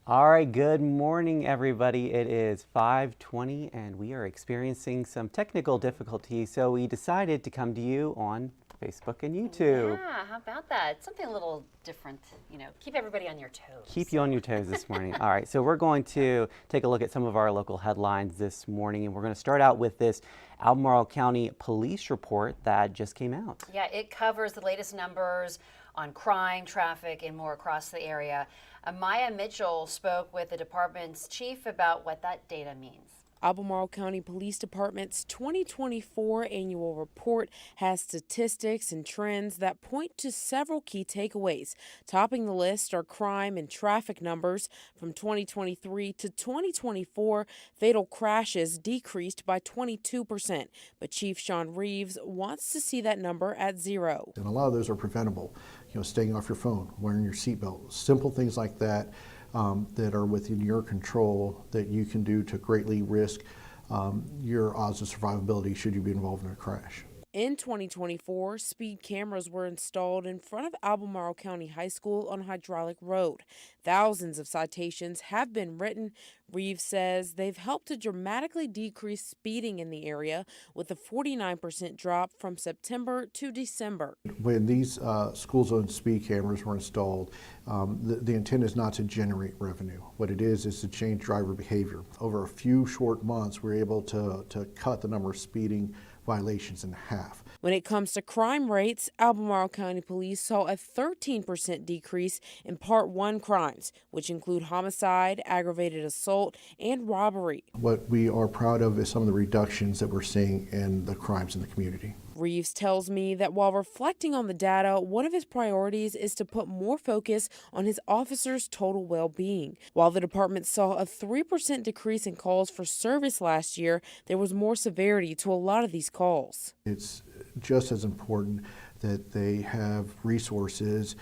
All right, good morning, everybody. It is 5:20 and we are experiencing some technical difficulties, so we decided to come to you on Facebook and YouTube. Yeah, how about that? Something a little different, keep everybody on your toes. Keep you on your toes this morning. All right, so we're going to take a look at some of our local headlines this morning, and we're going to start out with this Albemarle County police report that just came out. Yeah, it covers the latest numbers on crime, traffic, and more across the area. Maya Mitchell spoke with the department's chief about what that data means. Albemarle County Police Department's 2024 annual report has statistics and trends that point to several key takeaways. Topping the list are crime and traffic numbers. From 2023 to 2024, fatal crashes decreased by 22%, but Chief Sean Reeves wants to see that number at 0. And a lot of those are preventable. Staying off your phone, wearing your seatbelt, simple things like that. That are within your control that you can do to greatly risk your odds of survivability should you be involved in a crash. In 2024, speed cameras were installed in front of Albemarle County High School on Hydraulic Road. Thousands of citations have been written. Reeves says they've helped to dramatically decrease speeding in the area, with a 49% drop from September to December. When these school-zone speed cameras were installed, the intent is not to generate revenue. What it is to change driver behavior. Over a few short months, we're able to cut the number of speeding violations in half. When it comes to crime rates, Albemarle County Police saw a 13% decrease in Part 1 crimes, which include homicide, aggravated assault, and robbery. What we are proud of is some of the reductions that we're seeing in the crimes in the community. Reeves tells me that while reflecting on the data, one of his priorities is to put more focus on his officers' total well-being. While the department saw a 3% decrease in calls for service last year, there was more severity to a lot of these calls. It's just as important that they have resources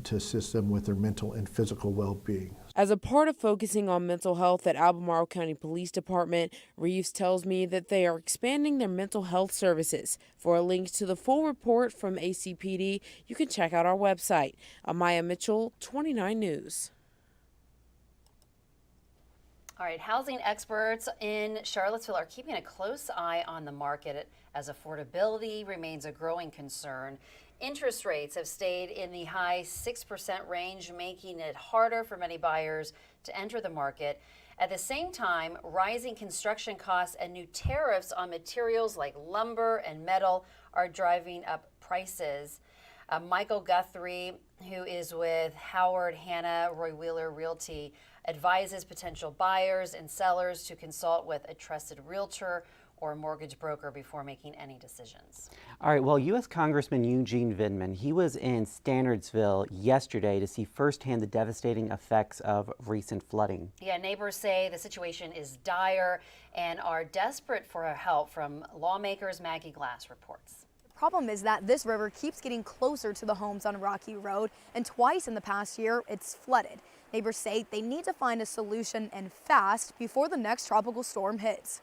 to assist them with their mental and physical well-being. As a part of focusing on mental health at Albemarle County Police Department, Reeves tells me that they are expanding their mental health services. For a link to the full report from ACPD, you can check out our website. Maya Mitchell, 29 News. All right, housing experts in Charlottesville are keeping a close eye on the market as affordability remains a growing concern. Interest rates have stayed in the high 6% range, making it harder for many buyers to enter the market. At the same time, rising construction costs and new tariffs on materials like lumber and metal are driving up prices. Michael Guthrie, who is with Howard Hanna Roy Wheeler Realty, advises potential buyers and sellers to consult with a trusted realtor or mortgage broker before making any decisions. All right, well, U.S. Congressman Eugene Vindman, he was in Standardsville yesterday to see firsthand the devastating effects of recent flooding. Yeah, neighbors say the situation is dire and are desperate for help from lawmakers. Maggie Glass reports. The problem is that this river keeps getting closer to the homes on Rocky Road, and twice in the past year, it's flooded. Neighbors say they need to find a solution and fast before the next tropical storm hits.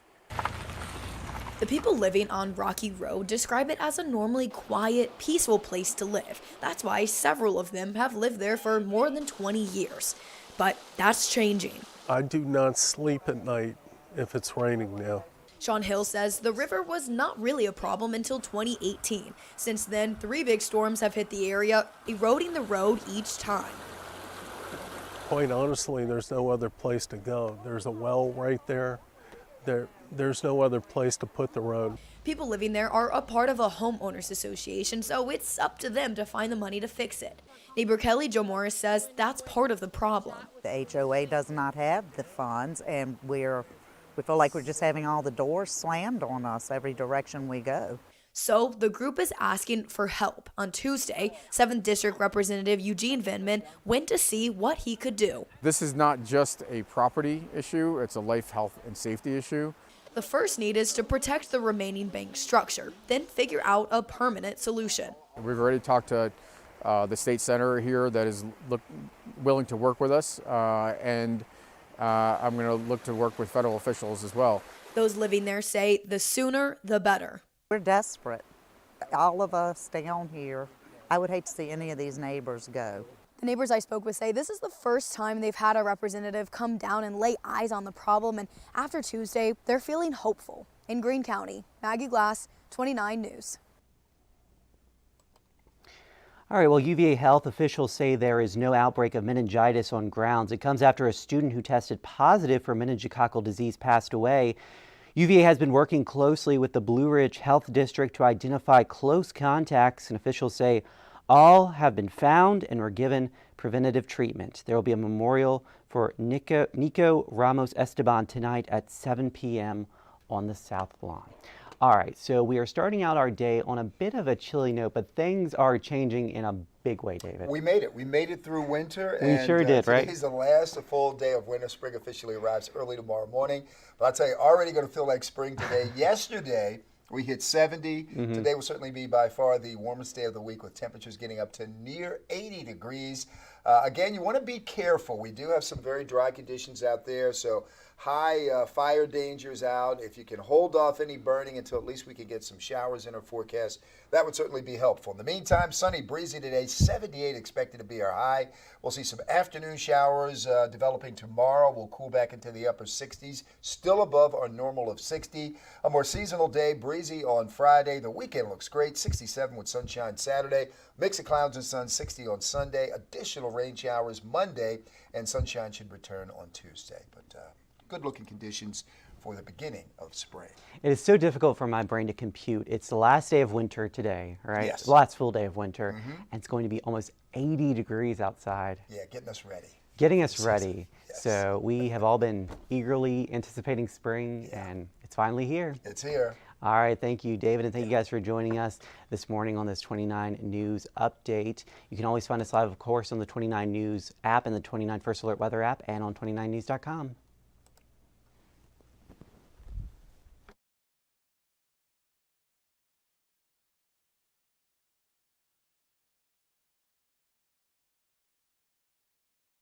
The people living on Rocky Road describe it as a normally quiet, peaceful place to live. That's why several of them have lived there for more than 20 years. But that's changing. I do not sleep at night if it's raining now. Sean Hill says the river was not really a problem until 2018. Since then, 3 big storms have hit the area, eroding the road each time. Quite honestly, there's no other place to go. There's a well right there. There's no other place to put the road. People living there are a part of a homeowners association, so it's up to them to find the money to fix it. Neighbor Kelly Jo Morris says that's part of the problem. The HOA does not have the funds, and we feel like we're just having all the doors slammed on us every direction we go. So the group is asking for help. On Tuesday, 7th District Representative Eugene Vindman went to see what he could do. This is not just a property issue, it's a life, health, and safety issue. The first need is to protect the remaining bank structure, then figure out a permanent solution. We've already talked to the state senator here that is willing to work with us, and I'm going to look to work with federal officials as well. Those living there say the sooner, the better. We're desperate. All of us down here, I would hate to see any of these neighbors go. The neighbors I spoke with say this is the first time they've had a representative come down and lay eyes on the problem, and after Tuesday, they're feeling hopeful. In Greene County, Maggie Glass, 29 News. All right, well, UVA health officials say there is no outbreak of meningitis on grounds. It comes after a student who tested positive for meningococcal disease passed away. UVA has been working closely with the Blue Ridge Health District to identify close contacts, and officials say all have been found and were given preventative treatment. There will be a memorial for Nico Ramos Esteban tonight at 7 p.m. on the South Lawn. All right, so we are starting out our day on a bit of a chilly note, but things are changing in a big way, David. We made it. We made it through winter. We sure did, right? Today's the last full day of winter. Spring officially arrives early tomorrow morning. But I'll tell you, already going to feel like spring today. Yesterday, we hit 70. Today will certainly be by far the warmest day of the week, with temperatures getting up to near 80 degrees. Again, you want to be careful. We do have some very dry conditions out there, so high fire dangers out. If you can hold off any burning until at least we can get some showers in our forecast, that would certainly be helpful. In the meantime, sunny, breezy today, 78 expected to be our high. We'll see some afternoon showers developing tomorrow. We'll cool back into the upper 60s, still above our normal of 60. A more seasonal day, breezy on Friday. The weekend looks great, 67 with sunshine Saturday. Mix of clouds and sun, 60 on Sunday. Additional rain showers Monday, and sunshine should return on Tuesday. But good-looking conditions for the beginning of spring. It is so difficult for my brain to compute. It's the last day of winter today, right? Yes. The last full day of winter, and it's going to be almost 80 degrees outside. Yeah, getting us ready. Getting us ready. Yes. So we have all been eagerly anticipating spring, and it's finally here. It's here. All right, thank you, David, and thank you guys for joining us this morning on this 29 News Update. You can always find us live, of course, on the 29 News app and the 29 First Alert Weather app, and on 29news.com.